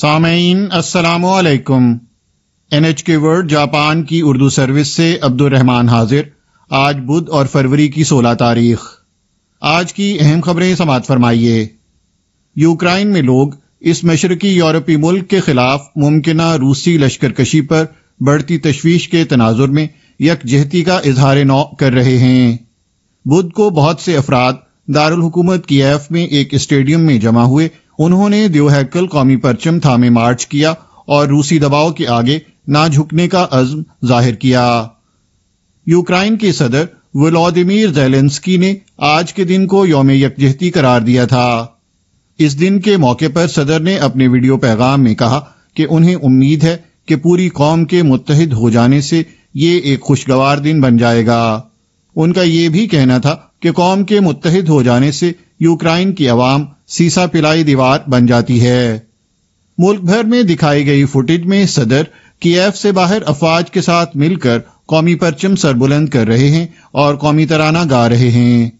سامعین السلام علیکم۔ NHK ورلڈ جاپان کی اردو سروس سے عبد الرحمان حاضر۔ آج بدھ اور فروری کی 16 تاریخ۔ آج کی اہم خبریں سماعت فرمائیے۔ یوکرائن میں لوگ اس مشرقی یورپی ملک کے خلاف ممکنہ روسی لشکر کشی پر بڑھتی تشویش کے تناظر میں یکجہتی کا اظہار نو کر رہے ہیں۔ بدھ کو بہت سے افراد دارالحکومت کیف میں ایک اسٹیڈیم میں جمع ہوئے۔ انہوں نے دیوہیکل قومی پرچم تھامے مارچ کیا اور روسی دباؤ کے آگے نہ جھکنے کا عزم ظاہر کیا۔ یوکرائن کے صدر ولادیمیر زیلنسکی نے آج کے دن کو یوم یکجہتی قرار دیا تھا۔ اس دن کے موقع پر صدر نے اپنے ویڈیو پیغام میں کہا کہ انہیں امید ہے کہ پوری قوم کے متحد ہو جانے سے یہ ایک خوشگوار دن بن جائے گا۔ ان کا یہ بھی کہنا تھا کہ قوم کے متحد ہو جانے سے یوکرائن کی عوام سیسا پلائی دیوار بن جاتی ہے۔ ملک بھر میں دکھائی گئی فوٹیج میں صدر کیف سے باہر افواج کے ساتھ مل کر قومی پرچم سربلند کر رہے ہیں اور قومی ترانہ گا رہے ہیں۔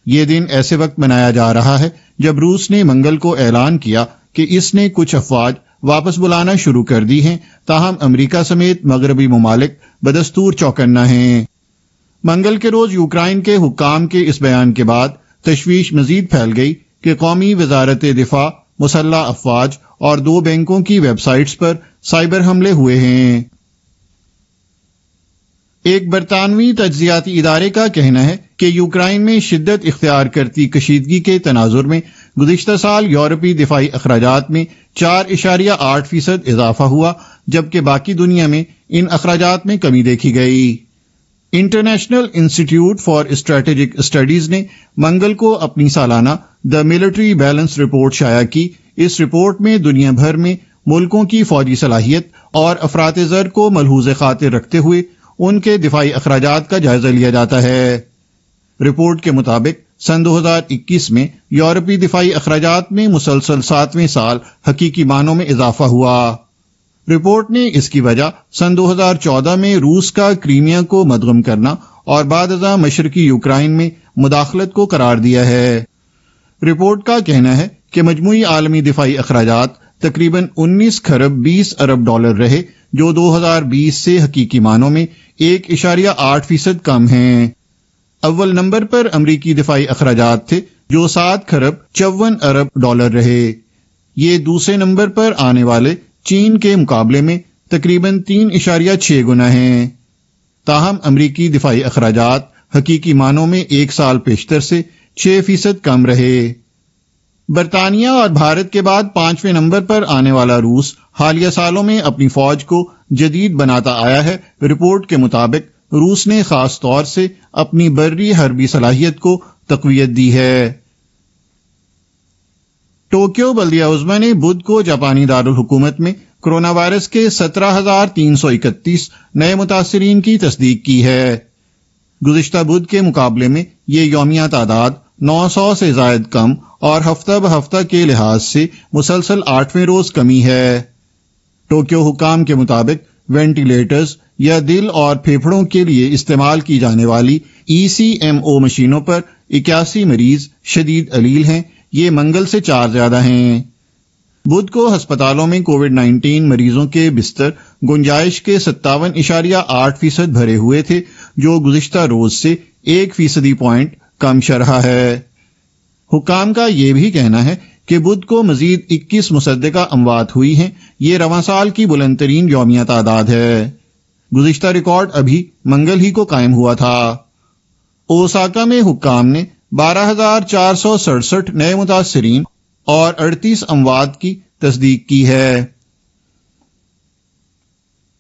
یہ دن ایسے وقت منایا جا رہا ہے جب روس نے منگل کو اعلان کیا کہ اس نے کچھ افواج واپس بلانا شروع کر دی ہیں، تاہم امریکہ سمیت مغربی ممالک بدستور چوکنا ہیں۔ منگل کے روز یوکرائن کے حکام کے اس بیان کے بعد تشویش مزید پھیل گئی کہ قومی وزارت دفاع، مسلح افواج اور 2 بینکوں کی ویب سائٹس پر سائبر حملے ہوئے ہیں۔ ایک برطانوی تجزیاتی ادارے کا کہنا ہے کہ یوکرائن میں شدت اختیار کرتی کشیدگی کے تناظر میں گزشتہ سال یورپی دفاعی اخراجات میں 4.8% اضافہ ہوا، جبکہ باقی دنیا میں ان اخراجات میں کمی دیکھی گئی۔ International institute for strategic studies نے منگل کو اپنی سالانہ دی ملٹری بیلنس رپورٹ شائع کی۔ اس رپورٹ میں دنیا بھر میں ملکوں کی فوجی صلاحیت اور افراط زر کو ملحوظ خاطر رکھتے ہوئے ان کے دفاعی اخراجات کا جائزہ لیا جاتا ہے۔ رپورٹ کے مطابق سن 2021 میں یورپی دفاعی اخراجات میں مسلسل 7ویں سال حقیقی معنوں میں اضافہ ہوا۔ رپورٹ نے اس کی وجہ سن 2014 میں روس کا کریمیا کو مدغم کرنا اور بعد ازاں مشرقی یوکرائن میں مداخلت کو قرار دیا ہے۔ رپورٹ کا کہنا ہے کہ مجموعی عالمی دفاعی اخراجات تقریباً 19 خرب 20 ارب ڈالر رہے، جو 2020 سے حقیقی معنوں میں 1.8% کم ہیں۔ اول نمبر پر امریکی دفاعی اخراجات تھے جو 7 خرب 54 ارب ڈالر رہے۔ یہ دوسرے نمبر پر آنے والے چین کے مقابلے میں تقریباً 3.6 گنا ہیں۔ تاہم امریکی دفاعی اخراجات حقیقی معنوں میں 1 سال پیشتر سے 6% کم رہے۔ برطانیہ اور بھارت کے بعد 5ویں نمبر پر آنے والا روس حالیہ سالوں میں اپنی فوج کو جدید بناتا آیا ہے۔ رپورٹ کے مطابق روس نے خاص طور سے اپنی بری حربی صلاحیت کو تقویت دی ہے۔ ٹوکیو بلدیہ عظمیٰ نے بدھ کو جاپانی دارالحکومت میں کرونا وائرس کے 17,331 نئے متاثرین کی تصدیق کی ہے۔ گزشتہ بدھ کے مقابلے میں یہ یومیہ تعداد 900 سے زائد کم اور ہفتہ بہفتہ کے لحاظ سے مسلسل 8ویں روز کمی ہے۔ ٹوکیو حکام کے مطابق وینٹیلیٹرز یا دل اور پھیپھڑوں کے لیے استعمال کی جانے والی ECMO مشینوں پر 81 مریض شدید علیل ہیں۔ یہ منگل سے 4 زیادہ ہیں۔ بدھ کو ہسپتالوں میں کووڈ-19 مریضوں کے بستر گنجائش کے 57.8% بھرے ہوئے تھے، جو گزشتہ روز سے 1% پوائنٹ کم شرح ہے۔ حکام کا یہ بھی کہنا ہے کہ بدھ کو مزید 21 مصدقہ اموات ہوئی ہیں۔ یہ رواں سال کی بلند ترین یومیہ تعداد ہے۔ گزشتہ ریکارڈ ابھی منگل ہی کو قائم ہوا تھا۔ اوساکا میں حکام نے 12,467 نئے متاثرین اور 38 اموات کی تصدیق کی ہے۔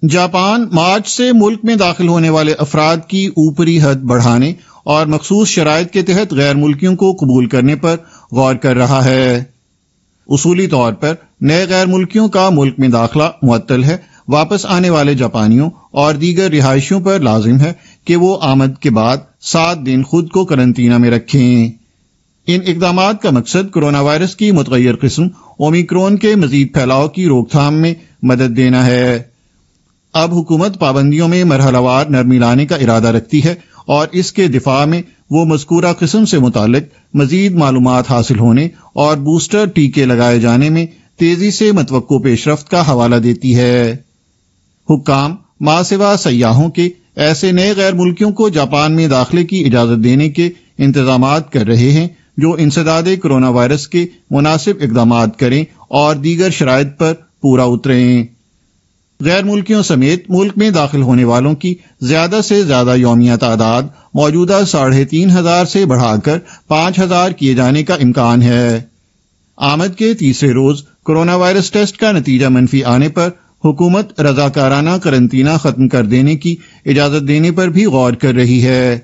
جاپان مارچ سے ملک میں داخل ہونے والے افراد کی اوپری حد بڑھانے اور مخصوص شرائط کے تحت غیر ملکیوں کو قبول کرنے پر غور کر رہا ہے۔ اصولی طور پر نئے غیر ملکیوں کا ملک میں داخلہ معطل ہے۔ واپس آنے والے جاپانیوں اور دیگر رہائشیوں پر لازم ہے کہ وہ آمد کے بعد 7 دن خود کو قرنطینہ میں رکھیں۔ ان اقدامات کا مقصد کرونا وائرس کی متغیر قسم اومیکرون کے مزید پھیلاؤ کی روک تھام میں مدد دینا ہے۔ اب حکومت پابندیوں میں مرحلہ وار نرمی لانے کا ارادہ رکھتی ہے اور اس کے دفاع میں وہ مذکورہ قسم سے متعلق مزید معلومات حاصل ہونے اور بوسٹر ٹیکے لگائے جانے میں تیزی سے متوقع پیش رفت کا حوالہ دیتی ہے۔ حکام ماں سوا سیاحوں کے ایسے نئے غیر ملکیوں کو جاپان میں داخلے کی اجازت دینے کے انتظامات کر رہے ہیں جو انسداد کرونا وائرس کے مناسب اقدامات کریں اور دیگر شرائط پر پورا اتریں۔ غیر ملکیوں سمیت ملک میں داخل ہونے والوں کی زیادہ سے زیادہ یومیہ تعداد موجودہ 3500 سے بڑھا کر 5000 کیے جانے کا امکان ہے۔ آمد کے تیسرے روز کرونا وائرس ٹیسٹ کا نتیجہ منفی آنے پر حکومت رضاکارانہ قرنطینہ ختم کر دینے کی اجازت دینے پر بھی غور کر رہی ہے۔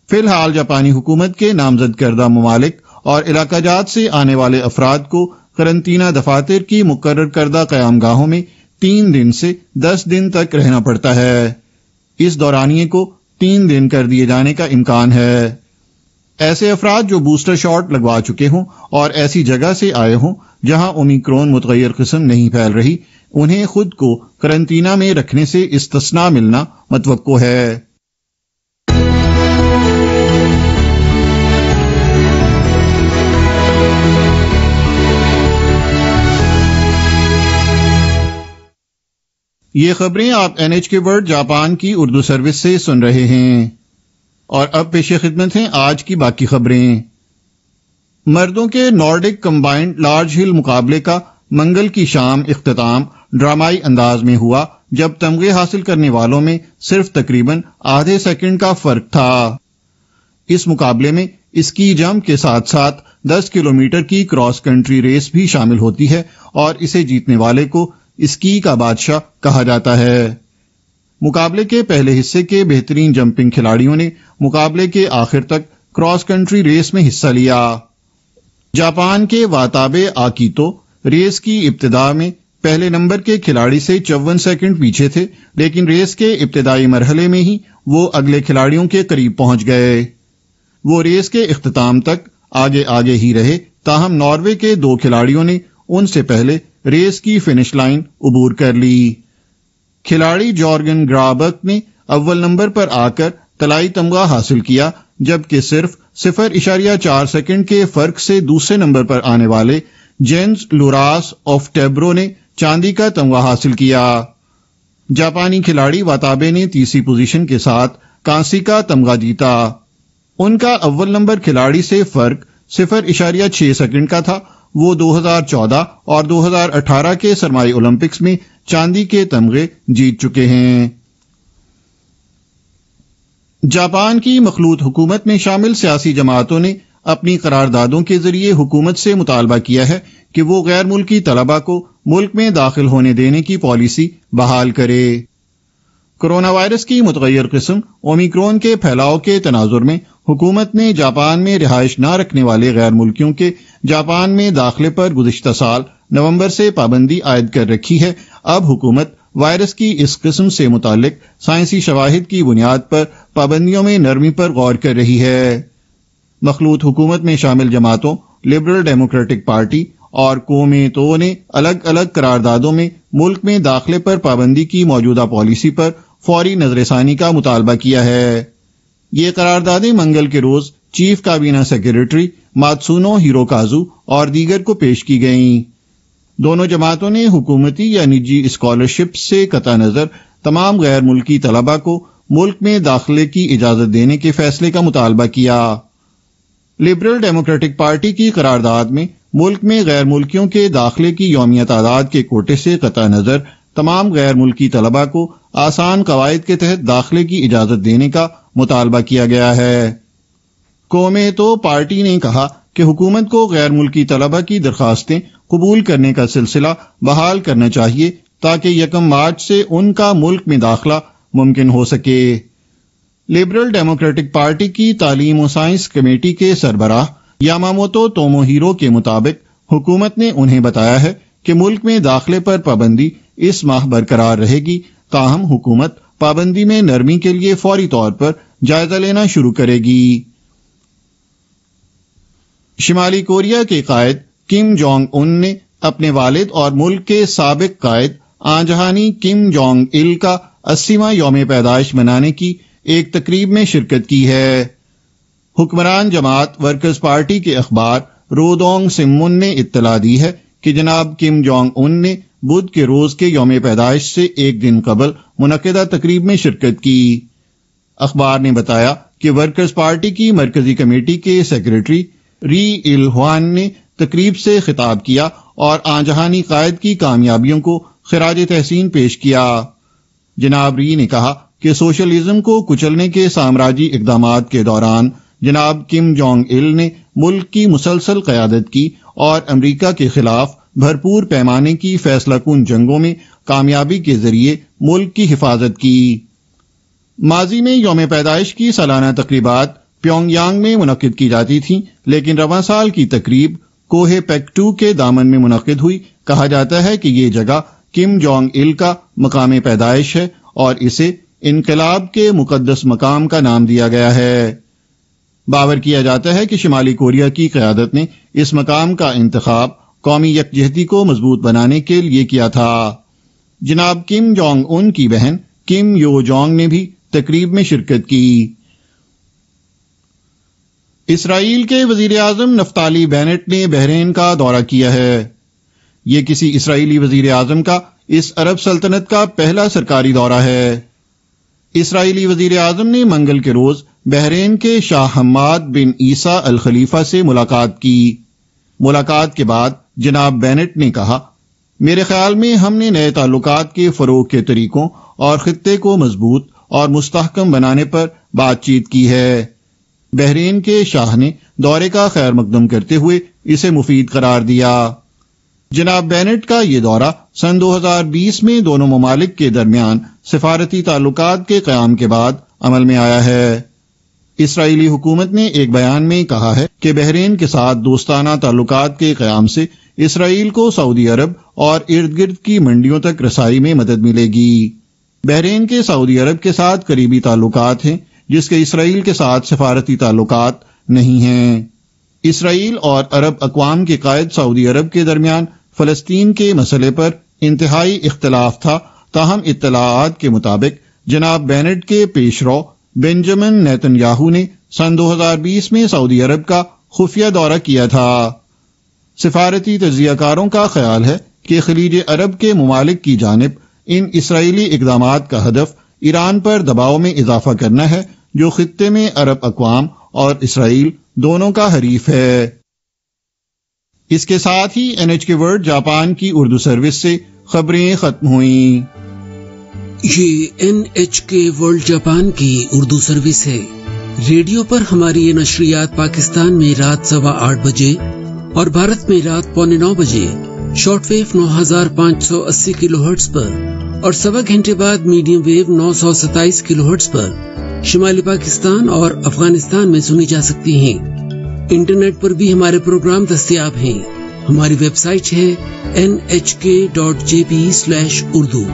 فی الحال جاپانی حکومت کے نامزد کردہ ممالک اور علاقہ جات سے آنے والے افراد کو قرنطینہ دفاتر کی مقرر کردہ قیام گاہوں میں 3 دن سے 10 دن تک رہنا پڑتا ہے۔ اس دورانیے کو 3 دن کر دیے جانے کا امکان ہے۔ ایسے افراد جو بوسٹر شاٹ لگوا چکے ہوں اور ایسی جگہ سے آئے ہوں جہاں اومیکرون متغیر قسم نہیں پھیل رہی، انہیں خود کو قرنطینہ میں رکھنے سے استثناء ملنا متوقع ہے۔ یہ خبریں آپ NHK ورلڈ جاپان کی اردو سروس سے سن رہے ہیں، اور اب پیش خدمت ہیں آج کی باقی خبریں۔ مردوں کے نارڈک کمبائنڈ لارج ہل مقابلے کا منگل کی شام اختتام ڈرامائی انداز میں ہوا جب تمغے حاصل کرنے والوں میں صرف تقریباً آدھے سیکنڈ کا فرق تھا۔ اس مقابلے میں اسکی جمپ کے ساتھ ساتھ 10 کلومیٹر کی کراس کنٹری ریس بھی شامل ہوتی ہے اور اسے جیتنے والے کو اسکی کا بادشاہ کہا جاتا ہے۔ مقابلے کے پہلے حصے کے بہترین جمپنگ کھلاڑیوں نے مقابلے کے آخر تک کراس کنٹری ریس میں حصہ لیا۔ جاپان کے واتابے آکیتو ریس کی ابتدا میں پہلے نمبر کے کھلاڑی سے 54 سیکنڈ پیچھے تھے، لیکن ریس کے ابتدائی مرحلے میں ہی وہ اگلے کھلاڑیوں کے قریب پہنچ گئے۔ وہ ریس کے اختتام تک آگے ہی رہے، تاہم ناروے کے 2 کھلاڑیوں نے ان سے پہلے ریس کی فنش لائن عبور کر لی۔ کھلاڑی جارگن گرابک نے اول نمبر پر آ کر طلائی تمغہ حاصل کیا، جبکہ صرف 0.4 سیکنڈ کے فرق سے دوسرے نمبر پر آنے والے جینز لوراس آف ٹیبرو نے چاندی کا تمغہ حاصل کیا۔ جاپانی کھلاڑی واتابے نے تیسری پوزیشن کے ساتھ کانسی کا تمغہ جیتا۔ ان کا اول نمبر کھلاڑی سے فرق 0.6 سیکنڈ کا تھا۔ وہ 2014 اور 2018 کے سرمائی اولمپکس میں چاندی کے تمغے جیت چکے ہیں۔ جاپان کی مخلوط حکومت میں شامل سیاسی جماعتوں نے اپنی قراردادوں کے ذریعے حکومت سے مطالبہ کیا ہے کہ وہ غیر ملکی طلباء کو ملک میں داخل ہونے دینے کی پالیسی بحال کرے۔ کرونا وائرس کی متغیر قسم اومیکرون کے پھیلاؤ کے تناظر میں حکومت نے جاپان میں رہائش نہ رکھنے والے غیر ملکیوں کے جاپان میں داخلے پر گزشتہ سال نومبر سے پابندی عائد کر رکھی ہے۔ اب حکومت وائرس کی اس قسم سے متعلق سائنسی شواہد کی بنیاد پر پابندیوں میں نرمی پر غور کر رہی ہے۔ مخلوط حکومت میں شامل جماعتوں لبرل ڈیموکریٹک پارٹی اور کومیتو نے الگ الگ قراردادوں میں ملک میں داخلے پر پابندی کی موجودہ پالیسی پر فوری نظر ثانی کا مطالبہ کیا ہے۔ یہ قراردادیں منگل کے روز چیف کابینہ سیکریٹری ماتسونو ہیروکازو اور دیگر کو پیش کی گئیں۔ دونوں جماعتوں نے حکومتی یا نجی اسکالرشپ سے قطع نظر تمام غیر ملکی طلباء کو ملک میں داخلے کی اجازت دینے کے فیصلے کا مطالبہ کیا۔ لبرل ڈیموکریٹک پارٹی کی قرارداد میں ملک میں غیر ملکیوں کے داخلے کی یومیہ تعداد کے کوٹے سے قطع نظر تمام غیر ملکی طلباء کو آسان قواعد کے تحت داخلے کی اجازت دینے کا مطالبہ کیا گیا ہے۔ کومیتو پارٹی نے کہا کہ حکومت کو غیر ملکی طلباء کی درخواستیں قبول کرنے کا سلسلہ بحال کرنا چاہیے تاکہ 1 مارچ سے ان کا ملک میں داخلہ ممکن ہو سکے۔ لبرل ڈیموکریٹک پارٹی کی تعلیم و سائنس کمیٹی کے سربراہ یاماموتو توموہیرو کے مطابق حکومت نے انہیں بتایا ہے کہ ملک میں داخلے پر پابندی اس ماہ برقرار رہے گی، تاہم حکومت پابندی میں نرمی کے لیے فوری طور پر جائزہ لینا شروع کرے گی۔ شمالی کوریا کے قائد کم جونگ ان نے اپنے والد اور ملک کے سابق قائد آن جہانی کم جونگ il کا 80واں یوم پیدائش منانے کی ایک تقریب میں شرکت کی ہے۔ حکمران جماعت ورکرز پارٹی کے اخبار رودونگ سمون نے اطلاع دی ہے کہ جناب کم جونگ ان نے بدھ کے روز کے یوم پیدائش سے ایک دن قبل منعقدہ تقریب میں شرکت کی۔ اخبار نے بتایا کہ ورکرز پارٹی کی مرکزی کمیٹی کے سیکریٹری ری ایل ہوان نے تقریب سے خطاب کیا اور آن جہانی قائد کی کامیابیوں کو خراج تحسین پیش کیا۔ جناب ری نے کہا کہ سوشلزم کو کچلنے کے سامراجی اقدامات کے دوران جناب کم جونگ ایل نے ملک کی مسلسل قیادت کی اور امریکہ کے خلاف بھرپور پیمانے کی فیصلہ کن جنگوں میں کامیابی کے ذریعے ملک کی حفاظت کی۔ ماضی میں یوم پیدائش کی سالانہ تقریبات پیونگ یانگ میں منعقد کی جاتی تھیں، لیکن رواں سال کی تقریب کوہ پیکٹو کے دامن میں منعقد ہوئی۔ کہا جاتا ہے کہ یہ جگہ کم جونگ ایل کا مقام پیدائش ہے اور اسے انقلاب کے مقدس مقام کا نام دیا گیا ہے۔ باور کیا جاتا ہے کہ شمالی کوریا کی قیادت نے اس مقام کا انتخاب قومی یکجہتی کو مضبوط بنانے کے لیے کیا تھا۔ جناب کم جونگ ان کی بہن کم یو جونگ نے بھی تقریب میں شرکت کی۔ اسرائیل کے وزیر اعظم نفتالی بینٹ نے بحرین کا دورہ کیا ہے۔ یہ کسی اسرائیلی وزیر اعظم کا اس عرب سلطنت کا پہلا سرکاری دورہ ہے۔ اسرائیلی وزیر اعظم نے منگل کے روز بحرین کے شاہ حماد بن عیسیٰ الخلیفہ سے ملاقات کی۔ ملاقات کے بعد جناب بینٹ نے کہا، میرے خیال میں ہم نے نئے تعلقات کے فروغ کے طریقوں اور خطے کو مضبوط اور مستحکم بنانے پر بات چیت کی ہے۔ بحرین کے شاہ نے دورے کا خیر مقدم کرتے ہوئے اسے مفید قرار دیا۔ جناب بینٹ کا یہ دورہ سن 2020 میں دونوں ممالک کے درمیان سفارتی تعلقات کے قیام کے بعد عمل میں آیا ہے۔ اسرائیلی حکومت نے ایک بیان میں کہا ہے کہ بحرین کے ساتھ دوستانہ تعلقات کے قیام سے اسرائیل کو سعودی عرب اور ارد گرد کی منڈیوں تک رسائی میں مدد ملے گی۔ بحرین کے سعودی عرب کے ساتھ قریبی تعلقات ہیں، جس کے اسرائیل کے ساتھ سفارتی تعلقات نہیں ہیں۔ اسرائیل اور عرب اقوام کے قائد سعودی عرب کے درمیان فلسطین کے مسئلے پر انتہائی اختلاف تھا، تاہم اطلاعات کے مطابق جناب بینٹ کے پیشرو بنجمن نیتن یاہو نے سن 2020 میں سعودی عرب کا خفیہ دورہ کیا تھا۔ سفارتی تجزیہ کاروں کا خیال ہے کہ خلیج عرب کے ممالک کی جانب ان اسرائیلی اقدامات کا ہدف ایران پر دباؤ میں اضافہ کرنا ہے، جو خطے میں عرب اقوام اور اسرائیل دونوں کا حریف ہے۔ اس کے ساتھ ہی NHK ورلڈ جاپان کی اردو سروس سے خبریں ختم ہوئیں۔ یہ NHK ورلڈ جاپان کی اردو سروس ہے۔ ریڈیو پر ہماری یہ نشریات پاکستان میں رات 8:15 بجے اور بھارت میں رات 8:45 بجے شارٹ ویو 9580 کلو ہرٹز پر اور 1.25 گھنٹے بعد میڈیم ویو 927 کلو ہرٹز پر شمالی پاکستان اور افغانستان میں سنی جا سکتی ہیں۔ انٹرنیٹ پر بھی ہمارے پروگرام دستیاب ہیں۔ ہماری ویب سائٹ ہے nhk.jp/urdu۔